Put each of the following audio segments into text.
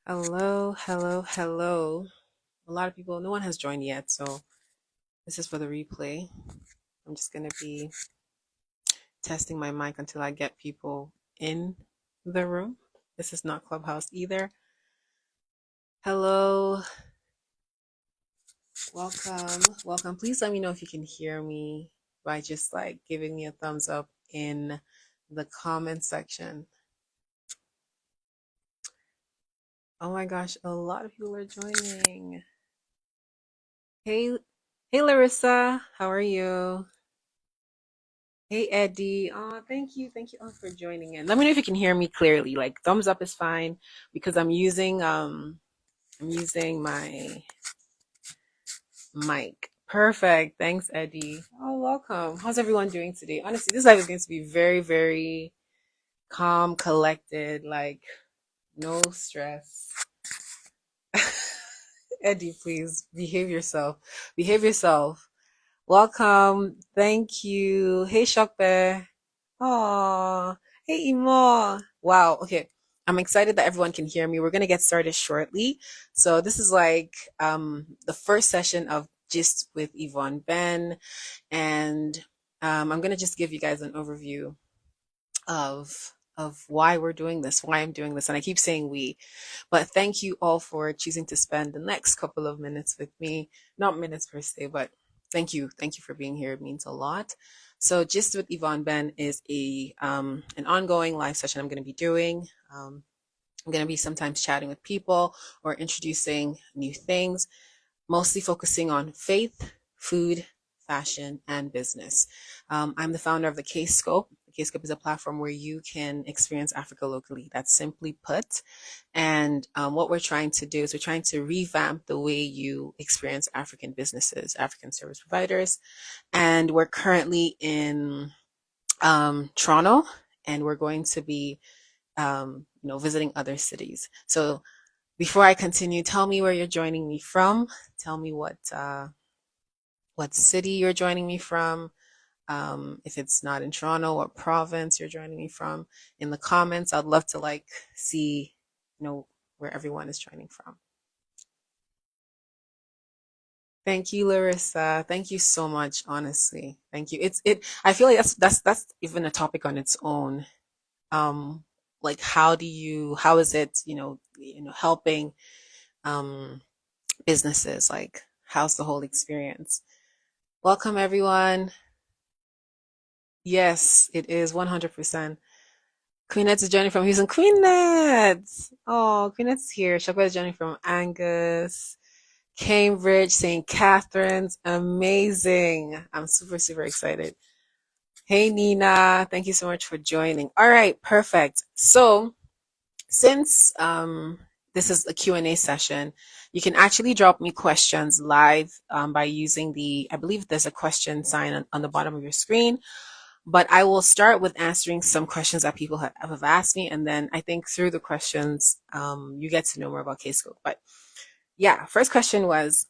Hello, hello, hello. A lot of people, no one has joined yet, so this is for the replay. I'm just going to be testing my mic until I get people in the room. This is not Clubhouse either. Hello, welcome. Please let me know if you can hear me by just like giving me a thumbs up in the comment section. Oh my gosh, a lot of people are joining. Hey, hey Larissa, how are you? Hey Eddie, oh thank you all for joining in. Let me know if you can hear me clearly. Like thumbs up is fine because I'm using my mic. Perfect. Thanks, Eddie. Oh, welcome. How's everyone doing today? Honestly, this life is going to be very, very calm, collected, like no stress. Eddie, please behave yourself. Behave yourself. Welcome. Thank you. Hey Shokbe. Oh, hey Imo. Wow. Okay. I'm excited that everyone can hear me. We're going to get started shortly. So this is like the first session of Gist with Yvonne Ben. And I'm going to just give you guys an overview of why we're doing this, why I'm doing this. And I keep saying we, but thank you all for choosing to spend the next couple of minutes with me. Not minutes per se, but thank you. Thank you for being here. It means a lot. So Gist with Yvonne Ben is a an ongoing live session I'm going to be doing. I'm going to be sometimes chatting with people or introducing new things, mostly focusing on faith, food, fashion, and business. I'm the founder of the KScope. The KScope is a platform where you can experience Africa locally. That's simply put. And what we're trying to do is we're trying to revamp the way you experience African businesses, African service providers. And we're currently in Toronto, and we're going to be, visiting other cities. So before I continue, tell me where you're joining me from. Tell me what city you're joining me from. If it's not in Toronto, what province you're joining me from. In the comments, I'd love to like see, where everyone is joining from. Thank you, Larissa. Thank you so much, honestly. Thank you. I feel like that's even a topic on its own. Like how is it, helping um businesses? Like how's the whole experience? Welcome everyone. Yes, it is 100%. Queenette is joining from Houston. Queenette! Oh, Queenette's here. Shakwa is joining from Angus. Cambridge, St. Catherine's. Amazing. I'm super, super excited. Hey, Nina. Thank you so much for joining. All right, perfect. So, since this is a Q&A session, you can actually drop me questions live by using I believe there's a question sign on the bottom of your screen. But I will start with answering some questions that people have asked me, and then I think through the questions, you get to know more about KScope. But yeah, first question was,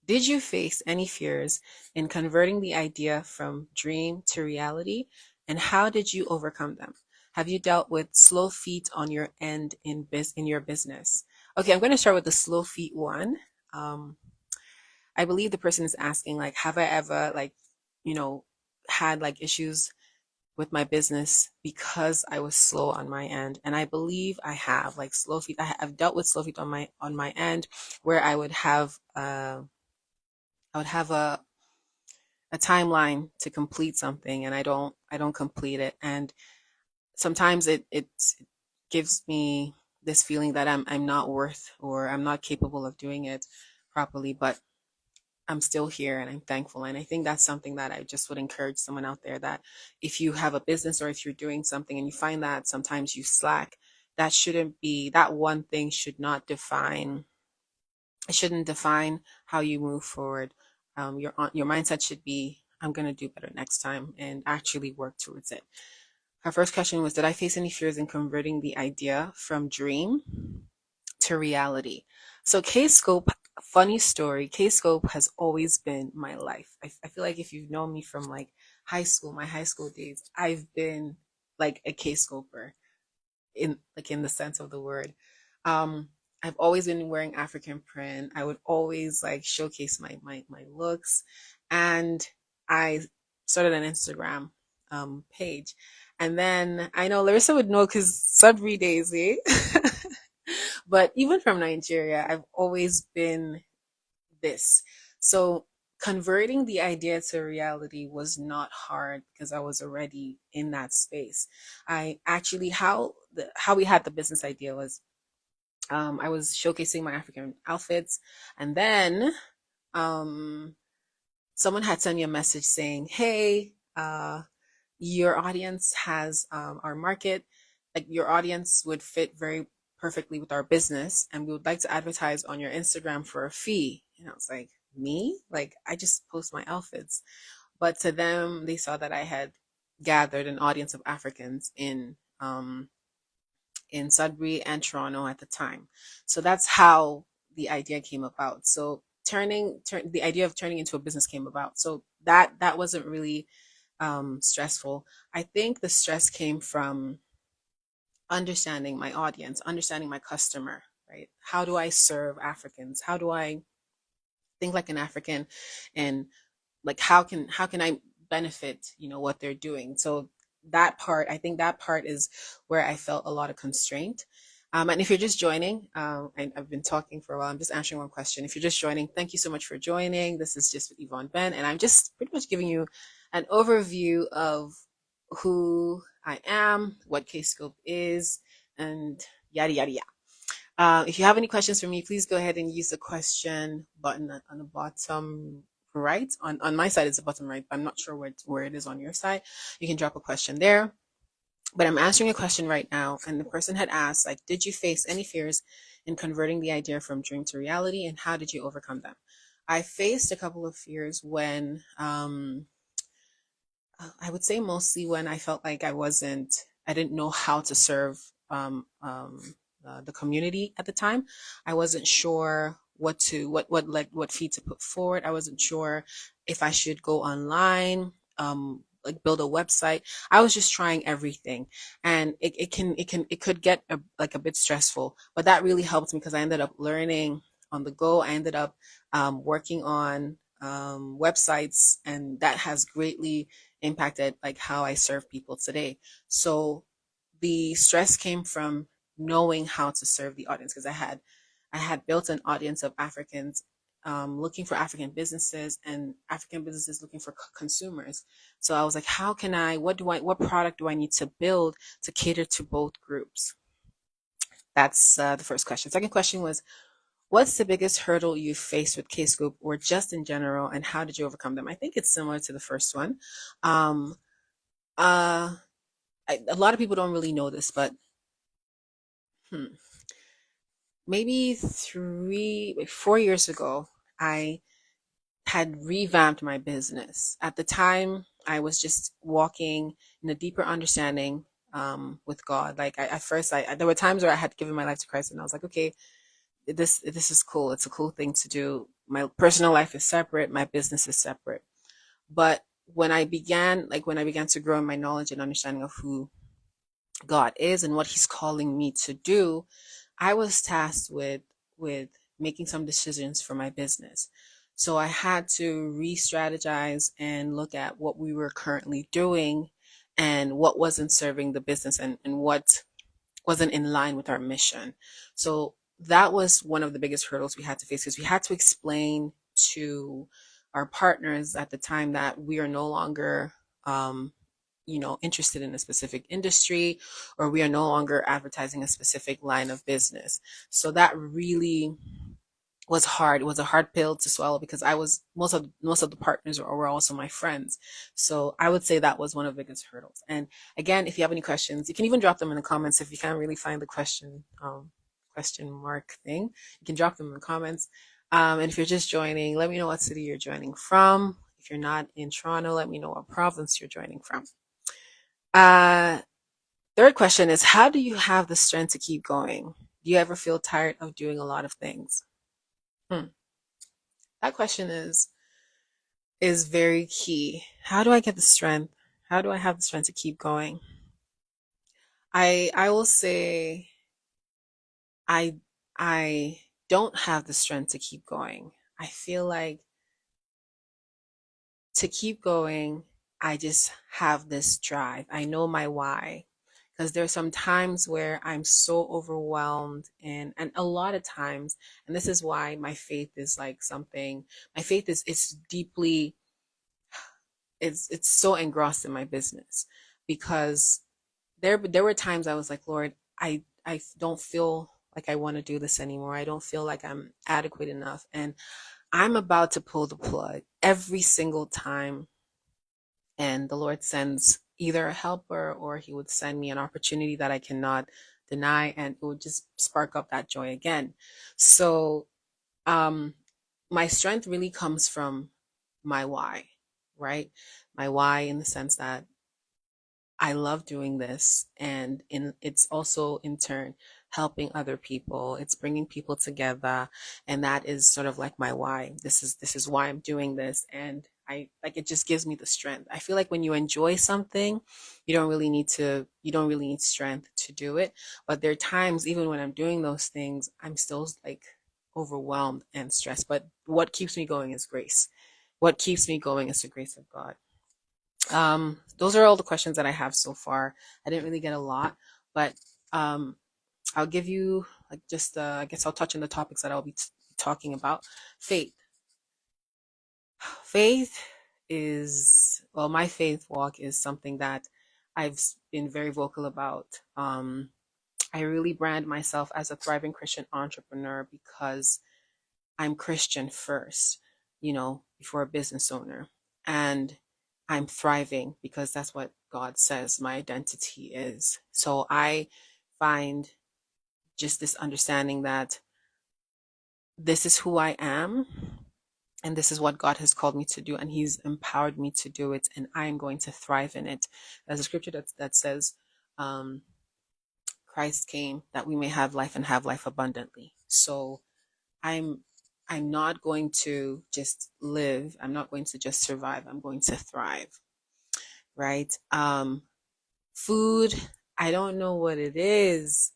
did you face any fears in converting the idea from dream to reality, and how did you overcome them? Have you dealt with slow feet on your end in your business? Okay, I'm going to start with the slow feet one. Um, I believe the person is asking like, have I ever like, you know, had like issues with my business because I was slow on my end. And I believe I have like slow feet. I've dealt with slow feet on my end where I would have a timeline to complete something and I don't complete it. And sometimes it gives me this feeling that I'm not worth or I'm not capable of doing it properly, but I'm still here and I'm thankful. And I think that's something that I just would encourage someone out there, that if you have a business or if you're doing something and you find that sometimes you slack, that one thing it shouldn't define how you move forward. Your mindset should be, I'm going to do better next time and actually work towards it. Her first question was, did I face any fears in converting the idea from dream to reality? So KScope, funny story, KScope has always been my life. I feel like if you've known me from like my high school days, I've been like a KScoper like in the sense of the word. Um, I've always been wearing African print. I would always like showcase my looks, and I started an Instagram page. And then I know Larissa would know because Sudbury Daisy. But even from Nigeria, I've always been this. So converting the idea to reality was not hard because I was already in that space. I actually how we had the business idea was I was showcasing my African outfits, and then um, someone had sent me a message saying, "Hey, your audience has our market, like your audience would fit very perfectly with our business, and we would like to advertise on your Instagram for a fee." And I was like, "Me? Like I just post my outfits." But to them, they saw that I had gathered an audience of Africans in Sudbury and Toronto at the time. So that's how the idea came about. So the idea of turning into a business came about. So that wasn't really stressful. I think the stress came from understanding my audience, understanding my customer, right? How do I serve Africans? How do I think like an African, and like how can I benefit, what they're doing? So that part, I think that part is where I felt a lot of constraint. And if you're just joining, I've been talking for a while. I'm just answering one question. If you're just joining, thank you so much for joining. This is just with Yvonne Ben, and I'm just pretty much giving you an overview of who I am, what KScope is, and yada yada yada. If you have any questions for me, please go ahead and use the question button on the bottom right. On my side, it's the bottom right, but I'm not sure where it is on your side. You can drop a question there. But I'm answering a question right now, and the person had asked, like, did you face any fears in converting the idea from dream to reality, and how did you overcome them? I faced a couple of fears when I would say mostly when I felt like I didn't know how to serve the community at the time. I wasn't sure what feed to put forward. I wasn't sure if I should go online, like build a website. I was just trying everything, and it could get like a bit stressful. But that really helped me because I ended up learning on the go. I ended up working on websites, and that has greatly impacted like how I serve people today. So the stress came from knowing how to serve the audience because I had built an audience of Africans looking for African businesses and African businesses looking for consumers. So I was like, how can what product do I need to build to cater to both groups? That's the first question. Second question was, what's the biggest hurdle you faced with KScope or just in general, and how did you overcome them? I think it's similar to the first one. Um, uh, a lot of people don't really know this, but hmm, maybe 4 years ago, I had revamped my business. At the time, I was just walking in a deeper understanding with God. Like at first, there were times where I had given my life to Christ, and I was like, okay, this is cool. It's a cool thing to do. My personal life is separate. My business is separate. But when I began to grow in my knowledge and understanding of who God is and what He's calling me to do, I was tasked with making some decisions for my business. So I had to re-strategize and look at what we were currently doing and what wasn't serving the business, and what wasn't in line with our mission. So that was one of the biggest hurdles we had to face because we had to explain to our partners at the time that we are no longer interested in a specific industry, or we are no longer advertising a specific line of business. So that really was hard. It was a hard pill to swallow because I was most of the partners were also my friends. So I would say that was one of the biggest hurdles. And again, if you have any questions, you can even drop them in the comments. If you can't really find the question mark thing, you can drop them in the comments. And if you're just joining, let me know what city you're joining from. If you're not in Toronto, let me know what province you're joining from. Uh, Third question is, how do you have the strength to keep going? Do you ever feel tired of doing a lot of things? Hmm. That question is very key. How do I get the strength? How do I have the strength to keep going? I will say I I don't have the strength to keep going. I feel like to keep going, I just have this drive. I know my why. Because there's some times where I'm so overwhelmed and a lot of times, and this is why my faith is like something, my faith is it's deeply it's so engrossed in my business because there were times I was like, Lord, I don't feel like I want to do this anymore. I don't feel like I'm adequate enough. And I'm about to pull the plug every single time. And the Lord sends either a helper or he would send me an opportunity that I cannot deny and it would just spark up that joy again. So um my strength really comes from my why, right? My why in the sense that I love doing this, and it's also in turn helping other people. It's bringing people together, and that is sort of like my why. This is why I'm doing this, and I like it just gives me the strength. I feel like when you enjoy something, you don't really need strength to do it. But there are times even when I'm doing those things, I'm still like overwhelmed and stressed. But what keeps me going is grace. What keeps me going is the grace of God. Those are all the questions that I have so far. I didn't really get a lot, but um, I'll give you like just I guess I'll touch on the topics that I'll be talking about. Faith. Faith is well, my faith walk is something that I've been very vocal about. I really brand myself as a thriving Christian entrepreneur because I'm Christian first, before a business owner. And I'm thriving because that's what God says my identity is. So I find just this understanding that this is who I am and this is what God has called me to do and he's empowered me to do it and I am going to thrive in it. There's a scripture that says um, Christ came that we may have life and have life abundantly. So I'm I'm not going to just live. I'm not going to just survive. I'm going to thrive, right? Food, I don't know what it is.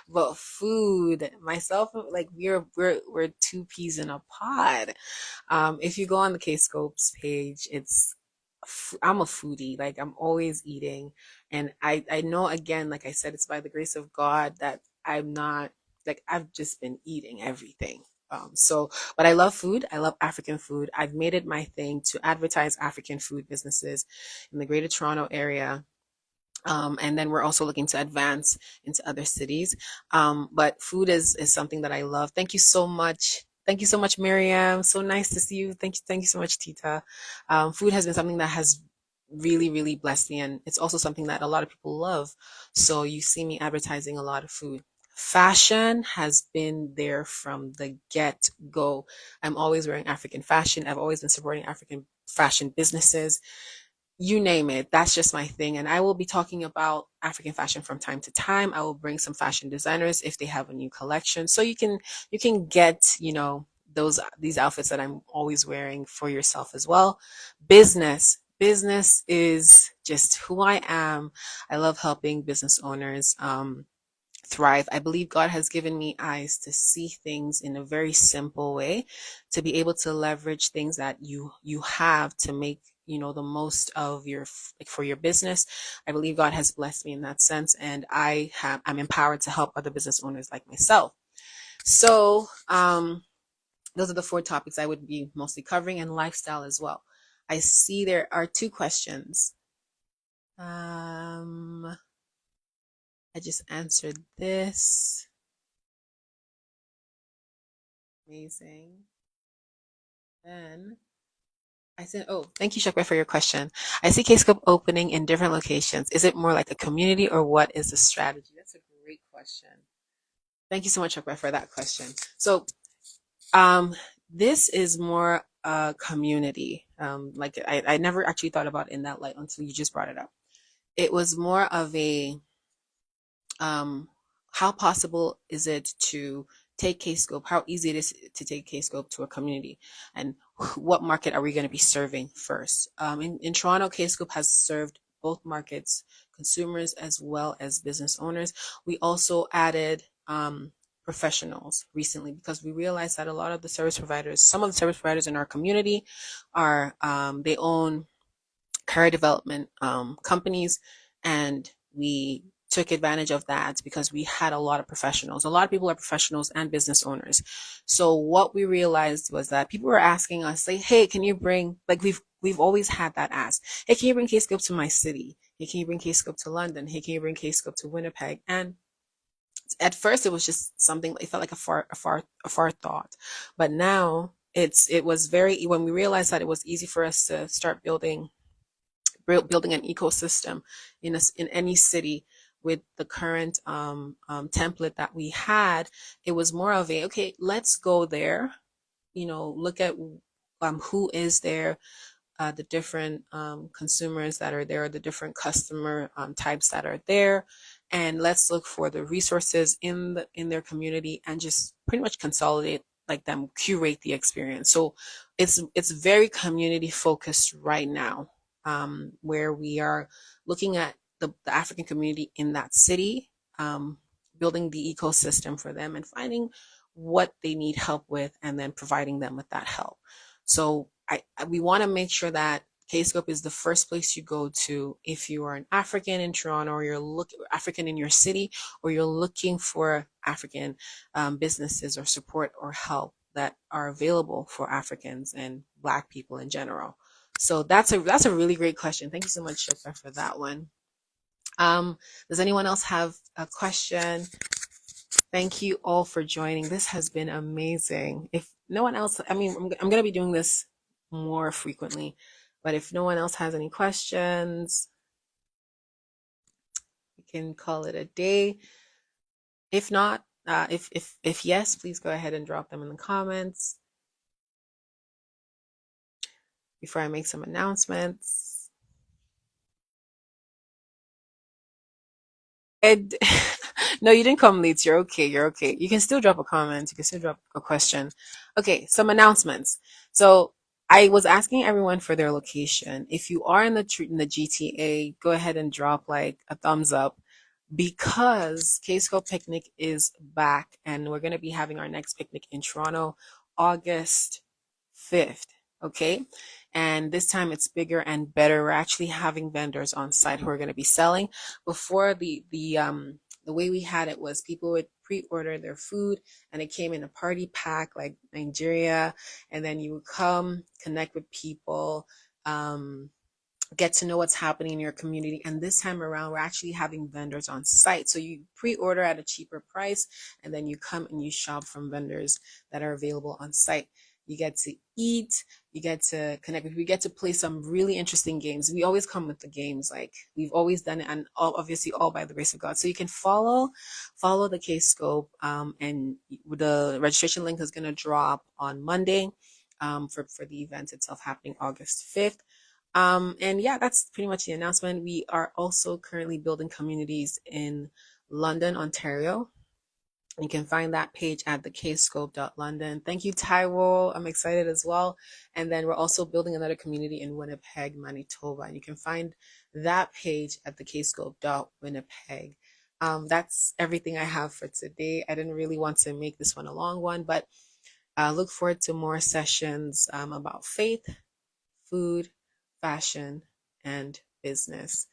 But food, myself, like we're two peas in a pod. If you go on the KScope's page, I'm a foodie. Like I'm always eating, and I know again, like I said, it's by the grace of God that I'm not like I've just been eating everything. But I love food. I love African food. I've made it my thing to advertise African food businesses in the Greater Toronto area, and then we're also looking to advance into other cities. But food is something that I love. Thank you so much. Thank you so much, Miriam. So nice to see you. Thank you so much, Tita. Food has been something that has really, really blessed me, and it's also something that a lot of people love. So you see me advertising a lot of food. Fashion has been there from the get go. I'm always wearing African fashion. I've always been supporting African fashion businesses, you name it. That's just my thing. And I will be talking about African fashion from time to time. I will bring some fashion designers if they have a new collection. So you can get, these outfits that I'm always wearing for yourself as well. Business. Business is just who I am. I love helping business owners thrive. I believe God has given me eyes to see things in a very simple way, to be able to leverage things that you have to make the most of like for your business. I believe God has blessed me in that sense, and I'm empowered to help other business owners like myself. So those are the four topics I would be mostly covering, and lifestyle as well. I see there are two questions. I just answered this. Amazing. Then I said, oh, thank you, Shakwe, for your question. I see KScope opening in different locations. Is it more like a community or what is the strategy? That's a great question. Thank you so much, Shakwe, for that question. So this is more a community. Like I never actually thought about it in that light until you just brought it up. It was more of a um, how possible is it to take KScope, how easy it is to take KScope to a community, and what market are we going to be serving first? In Toronto, KScope has served both markets, consumers as well as business owners. We also added professionals recently because we realized that a lot of the service providers, some of the service providers in our community are, they own career development companies, and we took advantage of that because we had a lot of professionals. A lot of people are professionals and business owners. So what we realized was that people were asking us, like, "Hey, can you bring?" Like we've always had that ask. "Hey, can you bring KScope to my city? Hey, can you bring KScope to London? Hey, can you bring KScope to Winnipeg?" And at first, it was just something. It felt like a far thought, but now it was very. When we realized that it was easy for us to start building an ecosystem in any city with the current template that we had, it was more of a, okay, let's go there, look at who is there, the different consumers that are there, the different customer types that are there, and let's look for the resources in their community and just pretty much consolidate, like, them curate the experience. So it's very community focused right now, where we are looking at the African community in that city, um, building the ecosystem for them and finding what they need help with and then providing them with that help. So we want to make sure that KScope is the first place you go to if you are an African in Toronto, or you're looking African in your city, or you're looking for African businesses or support or help that are available for Africans and Black people in general. So that's a really great question. Thank you so much, Shilpa, for that one. Um, does anyone else have a question? Thank you all for joining. This has been amazing. If no one else, I mean, I'm going to be doing this more frequently, but if no one else has any questions, we can call it a day. If not, if yes, please go ahead and drop them in the comments before I make some announcements. Ed, no, you didn't come late. You're okay. You're okay. You can still drop a comment. You can still drop a question. Okay, some announcements. So I was asking everyone for their location. If you are in the GTA, go ahead and drop like a thumbs up, because KScope Picnic is back, and we're going to be having our next picnic in Toronto, August 5th. Okay. And this time it's bigger and better. We're actually having vendors on site who are going to be selling. Before, the way we had it was people would pre-order their food and it came in a party pack like Nigeria, and then you would come connect with people, get to know what's happening in your community. And this time around, we're actually having vendors on site. So you pre-order at a cheaper price, and then you come and you shop from vendors that are available on site. You get to eat, you get to connect, we get to play some really interesting games. We always come with the games, like we've always done it, and obviously all by the grace of God. So you can follow the KScope, and the registration link is going to drop on Monday, for the event itself happening August 5th. And yeah, that's pretty much the announcement. We are also currently building communities in London, Ontario. You can find that page at the kscope.london. Thank you, Taiwo. I'm excited as well. And then we're also building another community in Winnipeg, Manitoba. And you can find that page at the kscope.winnipeg. That's everything I have for today. I didn't really want to make this one a long one, but look forward to more sessions about faith, food, fashion, and business.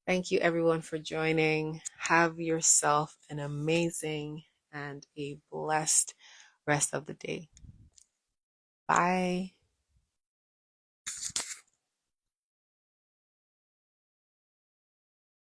Thank you everyone for joining. Have yourself an amazing and a blessed rest of the day. Bye.